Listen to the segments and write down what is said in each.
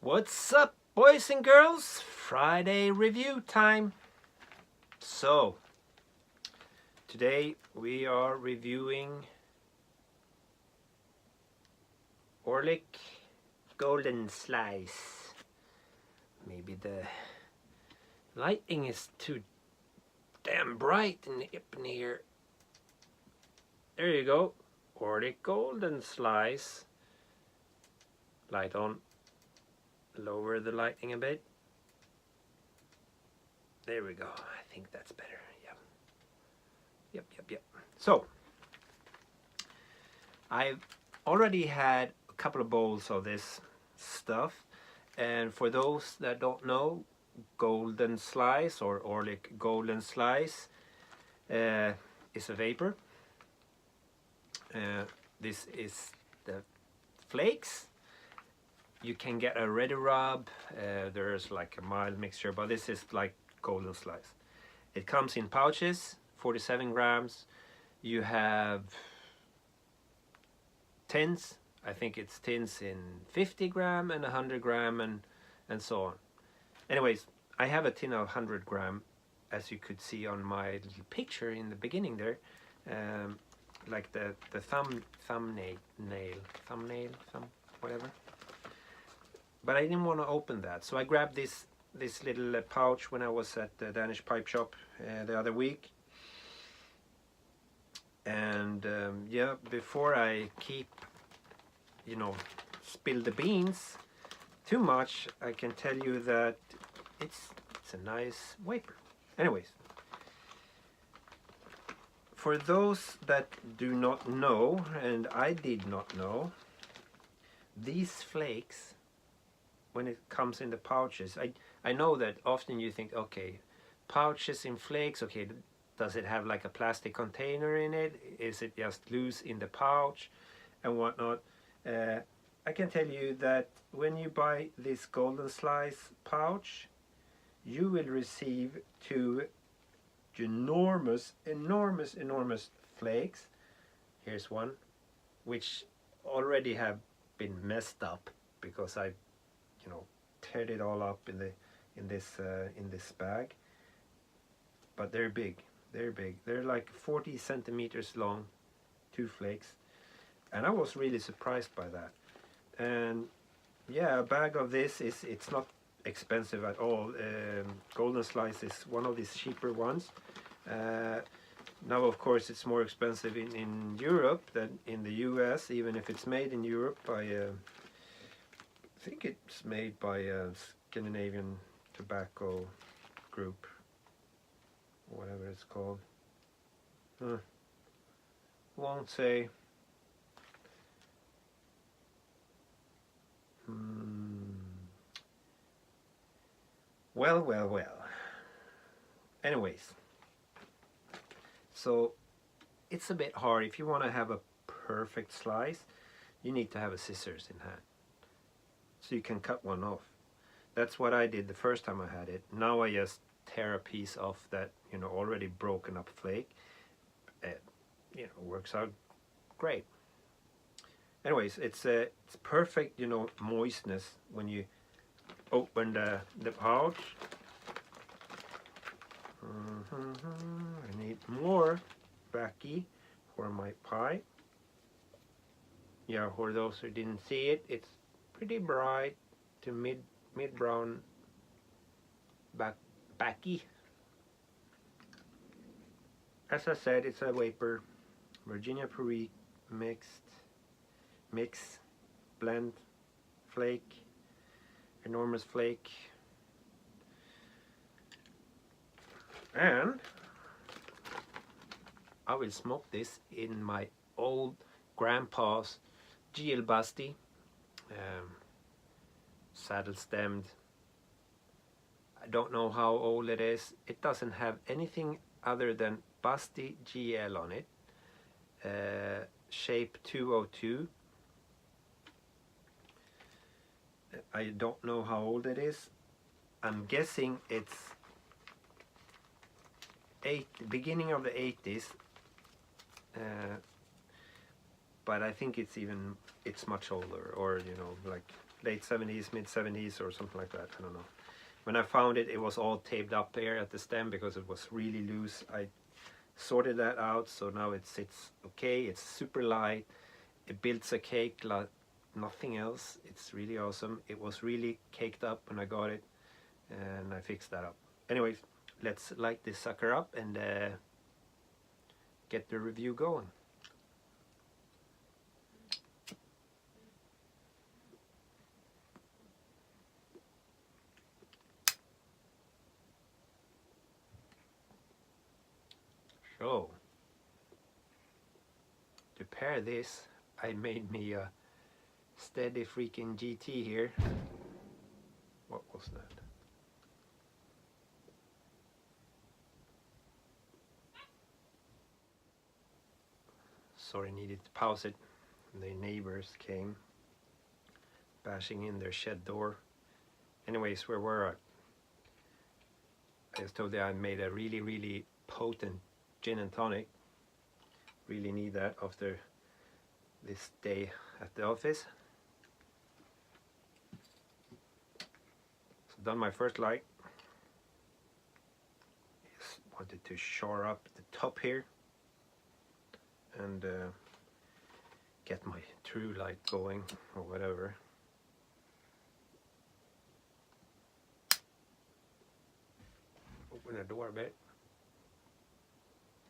What's up, boys and girls? Friday review time. So, today we are reviewing Orlik Golden Slice. Maybe the lighting is too damn bright in here. There you go. Orlik Golden Slice. Light on. Lower the lighting a bit. There we go. I think that's better. Yep. So, I've already had a couple of bowls of this stuff, and for those that don't know, Golden Slice or Orlik Golden Slice is a vapor. This is the flakes. You can get a ready rub, there's like a mild mixture, but this is like Golden Slice. It comes in pouches, 47 grams. You have tins, I think it's tins in 50 gram and 100 gram and so on. Anyways, I have a tin of 100 gram, as you could see on my little picture in the beginning there. Like the thumbnail, whatever. But I didn't want to open that, so I grabbed this little pouch when I was at the Danish pipe shop the other week. And yeah, before I spill the beans too much, I can tell you that it's a nice vapor. Anyways, for those that do not know, and I did not know, these flakes, when it comes in the pouches, I know that often you think, okay, pouches in flakes, okay, does it have like a plastic container in it? Is it just loose in the pouch and whatnot? I can tell you that when you buy this Golden Slice pouch, you will receive two enormous flakes. Here's one, which already have been messed up because I teared it all up in this bag. But they're big. They're like 40 centimeters long, two flakes, and I was really surprised by that. And yeah, a bag of this it's not expensive at all. Golden Slice is one of these cheaper ones. Now of course it's more expensive in Europe than in the US, even if it's made in Europe by I think it's made by a Scandinavian tobacco group, whatever it's called. Won't say. Well. Anyways, so it's a bit hard. If you want to have a perfect slice, you need to have a scissors in hand, so you can cut one off. That's what I did the first time I had it. Now I just tear a piece off that already broken up flake. Works out great. Anyways, it's perfect moistness when you open the pouch. I need more backy for my pie. Yeah, for those who didn't see it, it's pretty bright to mid brown backy. As I said, it's a vapor, Virginia Perique mix, blend, flake, enormous flake. And I will smoke this in my old grandpa's GL Busty, saddle stemmed. I don't know how old it is. It doesn't have anything other than Busty GL on it. Shape 202. I don't know how old it is. I'm guessing it's beginning of the 80s, but I think it's much older, or like late 70s, mid 70s or something like that, I don't know. When I found it, it was all taped up there at the stem because it was really loose. I sorted that out, so now it sits okay. It's super light. It builds a cake like nothing else. It's really awesome. It was really caked up when I got it, and I fixed that up. Anyways, let's light this sucker up and get the review going. So, to pair this, I made me a steady freaking GT here. What was that? Sorry, needed to pause it. The neighbors came bashing in their shed door. Anyways, where were I just told you I made a really potent gin and tonic. Really need that after this day at the office. So done my first light. Just wanted to shore up the top here and get my true light going or whatever. Open the door a bit.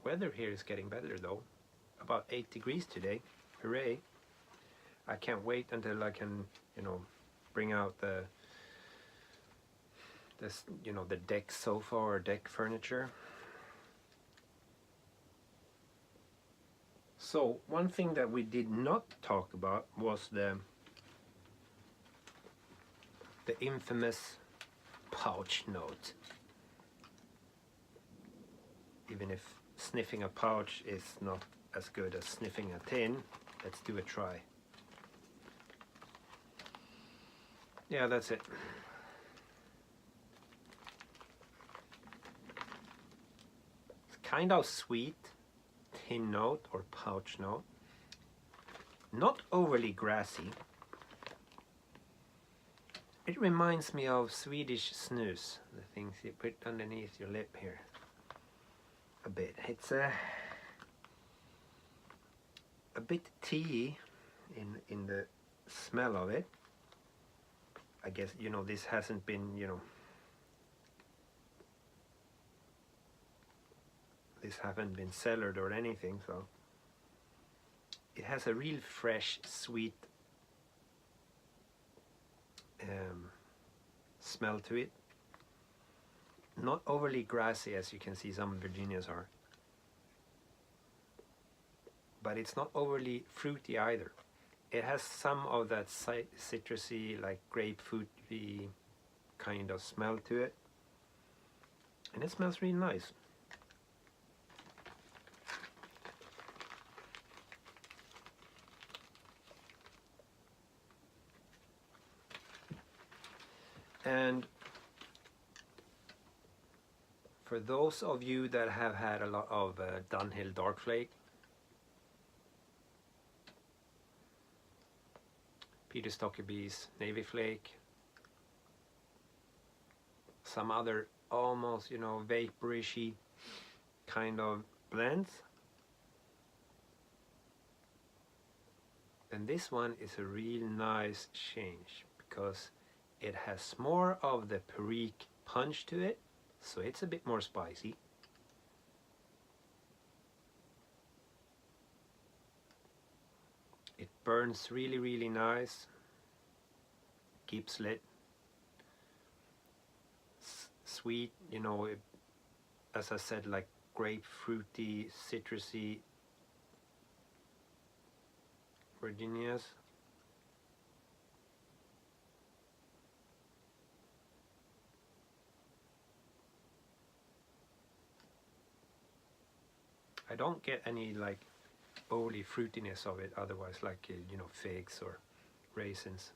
Weather here is getting better though. About 8 degrees today. Hooray! I can't wait until I can, you know, bring out the deck sofa or deck furniture. So one thing that we did not talk about was the infamous pouch note. Even if sniffing a pouch is not as good as sniffing a tin, let's do a try. Yeah, that's it. It's kind of sweet tin note or pouch note. Not overly grassy. It reminds me of Swedish snus, the things you put underneath your lip here. A bit. It's a bit teaey in the smell of it. I guess, you know, this hasn't been, you know, this haven't been cellared or anything, so it has a real fresh, sweet smell to it. Not overly grassy, as you can see some Virginias are, but it's not overly fruity either. It has some of that citrusy, like grapefruity kind of smell to it, and it smells really nice. And for those of you that have had a lot of Dunhill Dark Flake, Peter Stockerby's Navy Flake, some other almost, you know, vaporishy kind of blends, and this one is a real nice change because it has more of the Perique punch to it, so it's a bit more spicy. It burns really nice, keeps lit, sweet, you know, as I said, like grapefruity, citrusy Virginias. I don't get any like overly fruitiness of it otherwise, like you know, figs or raisins,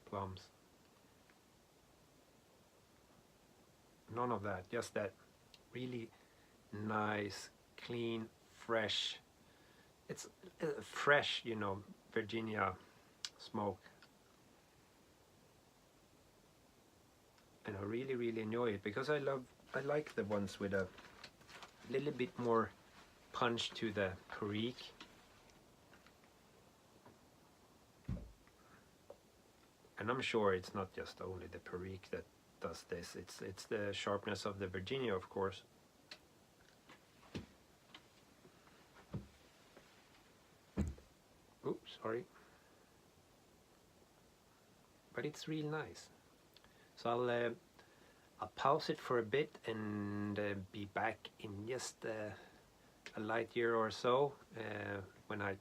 plums. None of that, just that really nice, clean, fresh. It's fresh, you know, Virginia smoke. and I really enjoy it because I like the ones with a little bit more punch to the perique. And I'm sure it's not just only the perique that does this, it's the sharpness of the Virginia, of course. Oops, sorry. But it's real nice. So I'll pause it for a bit and be back in just a light year or so when I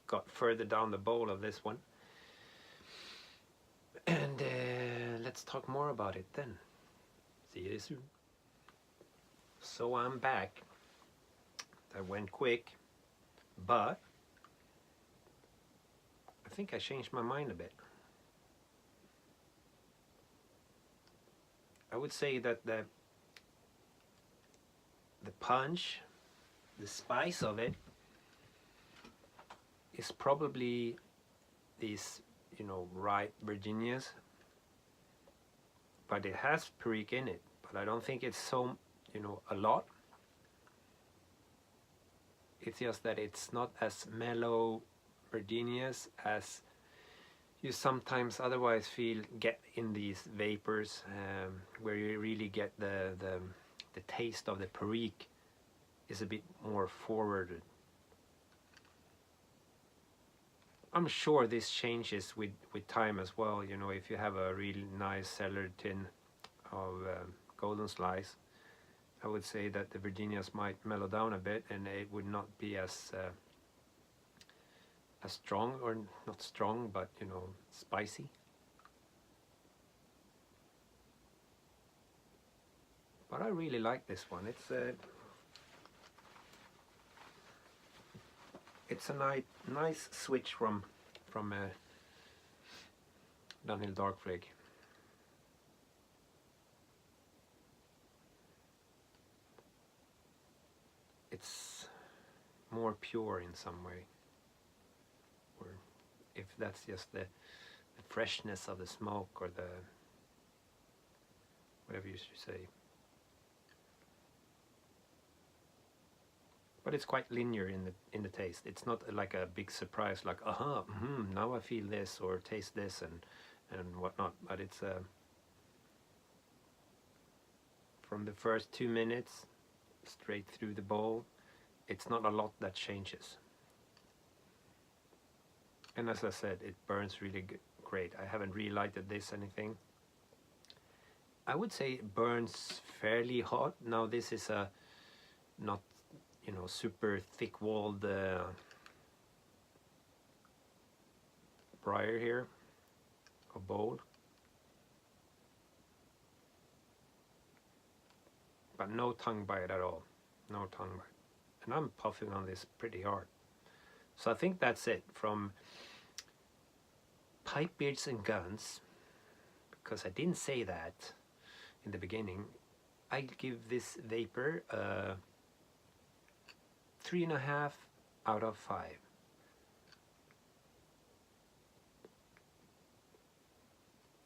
got further down the bowl of this one. And let's talk more about it then. See you soon. So I'm back. That went quick, but I think I changed my mind a bit. I would say that the punch, the spice of it, is probably these, you know, ripe Virginias, but it has perique in it. But I don't think it's so, you know, a lot. It's just that it's not as mellow Virginias as you sometimes otherwise get in these vapors, where you really get the taste of the perique is a bit more forwarded. I'm sure this changes with time as well. You know, if you have a really nice cellar tin of golden slice, I would say that the Virginias might mellow down a bit, and it would not be as strong, or not strong, but you know, spicy. But I really like this one. It's a nice switch from Dunhill Dark Flake. It's more pure in some way, or if that's just the freshness of the smoke, or the whatever you should say. But it's quite linear in the taste. It's not like a big surprise, like now I feel this or taste this and whatnot. But it's from the first 2 minutes straight through the bowl, it's not a lot that changes. And as I said, it burns really great. I haven't relighted this anything. I would say it burns fairly hot. Now this is a not, you know, super thick-walled briar here, a bowl. But no tongue bite at all, no tongue bite. And I'm puffing on this pretty hard. So I think that's it from Pipe, Beards and Guns, because I didn't say that in the beginning. I give this vapor 3.5 out of 5.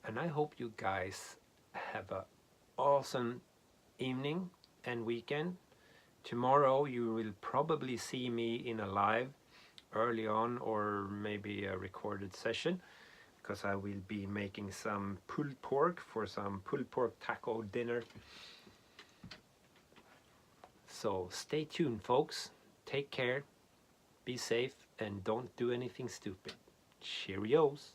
And I hope you guys have an awesome evening and weekend. Tomorrow you will probably see me in a live early on, or maybe a recorded session, because I will be making some pulled pork for some pulled pork taco dinner. So stay tuned, folks. Take care, be safe, and don't do anything stupid. Cheerios.